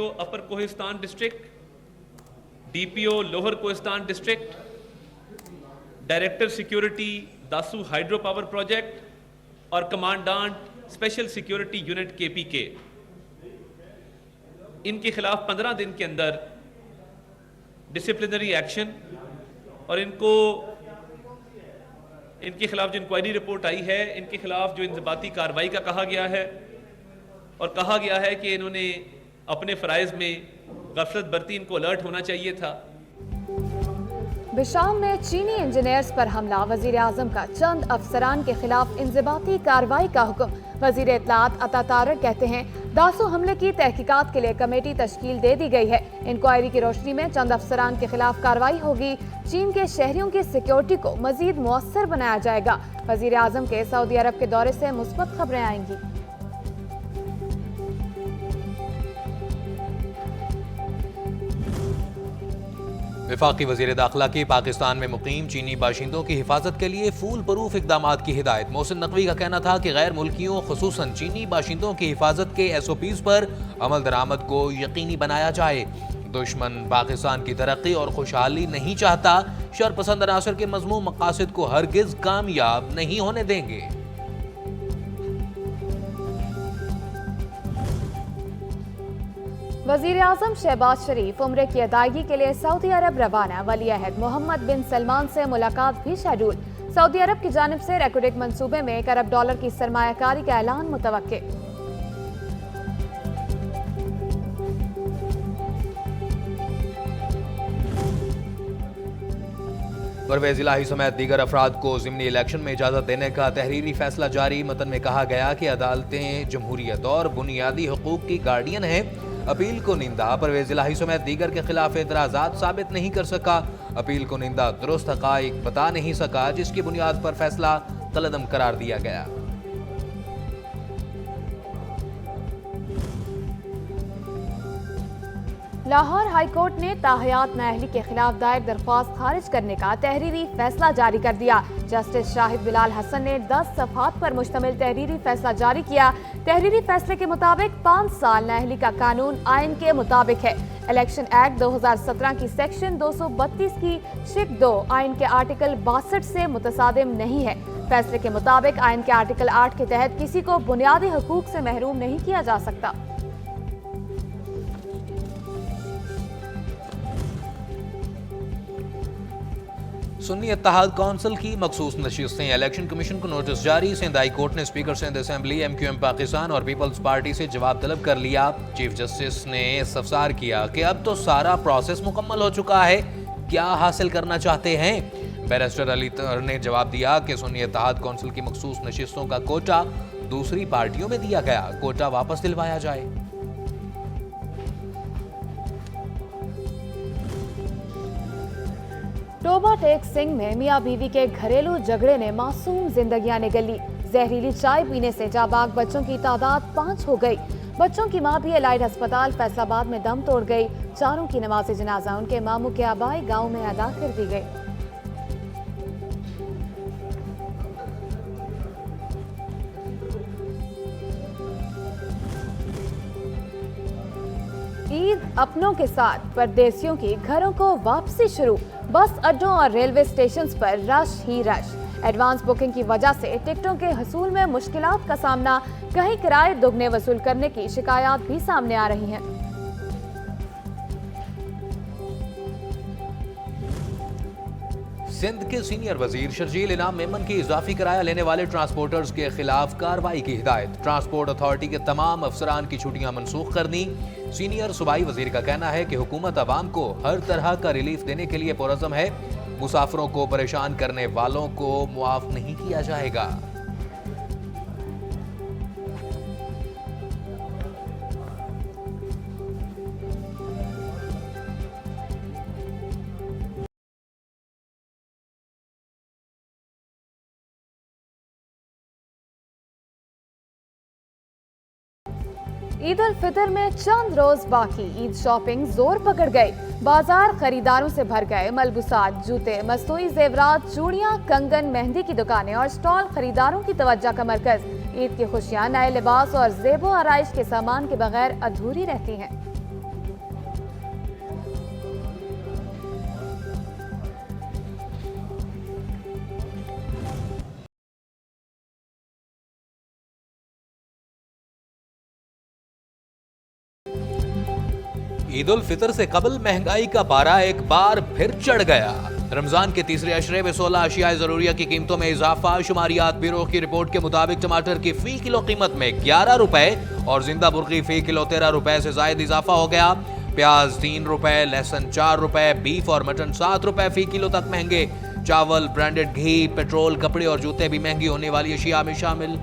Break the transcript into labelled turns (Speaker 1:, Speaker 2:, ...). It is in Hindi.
Speaker 1: DPO upper Kohistan district, DPO lower Kohistan district, director security Dasu hydro power project और commandant special security unit KPK, इनके खिलाफ 15 दिन के अंदर डिसिप्लिनरी एक्शन और इनके खिलाफ जो इंक्वायरी रिपोर्ट आई है, इनके खिलाफ जो इंजबाती कार्रवाई का कहा गया है और कहा गया है कि इन्होंने अपने फ़राइज़ में गफलत बरती, इनको अलर्ट होना चाहिए था।
Speaker 2: बिशाम में चीनी इंजीनियर्स पर हमला, वजीर आजम का चंद अफसरान के खिलाफ इंजबाती कार्रवाई का हुक्म। वजीर इत्तलात अता तारक कहते हैं दासू हमले की तहकीकात के लिए कमेटी तश्कील दे दी गई है। इंक्वायरी की रोशनी में चंद अफसरान के खिलाफ कार्रवाई होगी। चीन के शहरियों की सिक्योरिटी को मजीद मुअस्सर बनाया जाएगा। वजीर आजम के सऊदी अरब के दौरे से मुस्बत खबरें आएंगी।
Speaker 3: वफाकी वज़ीर दाखिला की पाकिस्तान में मुकीम चीनी बाशिंदों की हिफाजत के लिए फूल प्रूफ इकदाम की हिदायत। मोहसिन नकवी का कहना था कि गैर मुल्कियों खुसूसन चीनी बाशिंदों की हिफाजत के SOPs पर अमल दरामद को यकीनी बनाया जाए। दुश्मन पाकिस्तान की तरक्की और खुशहाली नहीं चाहता। शरपसंद अनासर के मज़मूम मकासद को हरगिज कामयाब नहीं होने देंगे।
Speaker 2: वजीर आजम शहबाज शरीफ उम्रे की अदायगी के लिए सऊदी अरब रवाना। वली अहद मोहम्मद बिन सलमान से मुलाकात भी शेड्यूल। सऊदी अरब की जानिब से रेकोडेक मंसूबे में $1 अरब की सरमायाकारी का ऐलान मुतवक्के।
Speaker 3: परवेज इलाही समेत दीगर अफराद को ज़िमनी इलेक्शन में इजाज़त देने का तहरीरी फैसला जारी। मतन में कहा गया कि अदालतें जमहूरियत और बुनियादी हुकूक की गार्डियन हैं। अपील को निंदा, परवेज इलाही समेत दीगर के खिलाफ एतराज़ात साबित नहीं कर सका। अपील को निंदा, दुरुस्त हक़ाइक़ बता नहीं सका, जिसकी बुनियाद पर फैसला कलअदम करार दिया गया।
Speaker 2: लाहौर हाई कोर्ट ने ताहयात नाअहली के खिलाफ दायर दरख्वास्त खारिज करने का तहरीरी फैसला जारी कर दिया। जस्टिस शाहिद बिलाल हसन ने 10 सफ़हात पर मुश्तमिल तहरीरी फैसला जारी किया। तहरीरी फैसले के मुताबिक 5 साल नाअहली का कानून आइन के मुताबिक है। इलेक्शन एक्ट 2017 की सेक्शन 232 की शिक 2 आइन के आर्टिकल 62 से मुतसादिम नहीं है। फैसले के मुताबिक आइन के आर्टिकल 8 के तहत किसी को बुनियादी हुकूक से महरूम नहीं किया जा सकता।
Speaker 3: सुन्नी इत्तेहाद कौंसिल की मखसूस नशिस्तें, इलेक्शन कमीशन को नोटिस जारी। सिंध हाई कोर्ट ने speaker Sindh Assembly MQM Pakistan और पीपल्स पार्टी से जवाब तलब कर लिया। चीफ जस्टिस ने इस्तफसार किया कि अब तो सारा प्रोसेस मुकम्मल हो चुका है, क्या हासिल करना चाहते हैं। बैरिस्टर अली तर ने जवाब दिया कि सुन्नी इत्तेहाद कौंसिल की मखसूस नशिस्तों का कोटा दूसरी पार्टियों में दिया गया, कोटा वापस दिलवाया जाए।
Speaker 2: टोबा टेक सिंह में मियाँ बीवी के घरेलू झगड़े ने मासूम जिंदगियां निगल ली। जहरीली चाय पीने से जाबाग बच्चों की तादाद 5 हो गई। बच्चों की मां भी एलाइड अस्पताल फैसलाबाद में दम तोड़ गई। चारों की नमाज जनाजा उनके मामू के आबाई गांव में अदा कर दी गई। ईद अपनों के साथ परदेसियों की घरों को वापसी शुरू। बस अड्डों और रेलवे स्टेशंस पर रश ही रश। एडवांस बुकिंग की वजह से टिकटों के हसूल में मुश्किलात का सामना, कहीं किराए दुगने वसूल करने की शिकायत भी सामने आ रही हैं।
Speaker 3: सिंध के सीनियर वजीर शर्जील इनाम मेमन की इजाफी किराया लेने वाले ट्रांसपोर्टर्स के खिलाफ कार्रवाई की हिदायत। ट्रांसपोर्ट अथॉरिटी के तमाम अफसरान की छुट्टियां मनसूख कर दी। सीनियर सूबाई वजीर का कहना है कि हुकूमत अवाम को हर तरह का रिलीफ देने के लिए पुरज़म है। मुसाफिरों को परेशान करने वालों को मुआफ नहीं किया जाएगा।
Speaker 2: ईद उल फितर में चंद रोज बाकी, ईद शॉपिंग जोर पकड़ गई। बाजार खरीदारों से भर गए। मलबूसात, जूते, मस्तूई जेवरात, चूड़ियां, कंगन, मेहंदी की दुकानें और स्टॉल खरीदारों की तवज्जो का मरकज। ईद की खुशियां नए लिबास और जेबो आराइश के सामान के बगैर अधूरी रहती हैं।
Speaker 3: ईद उल फितर से कबल महंगाई का पारा एक बार फिर चढ़ गया। रमजान के तीसरे अशरे में 16 अशियाए जरूरिया की कीमतों में इजाफा। शुमारियात ब्यूरो की रिपोर्ट के मुताबिक टमाटर की फी किलो कीमत में 11 रुपए और जिंदा बुर्की फी किलो 13 रुपए से जायद इजाफा हो गया। प्याज 3 रुपए, लहसुन 4 रुपए, बीफ और मटन 7 रुपए फी किलो तक महंगे। चावल, ब्रांडेड घी, पेट्रोल, कपड़े और जूते भी महंगी होने वाली अशिया में शामिल।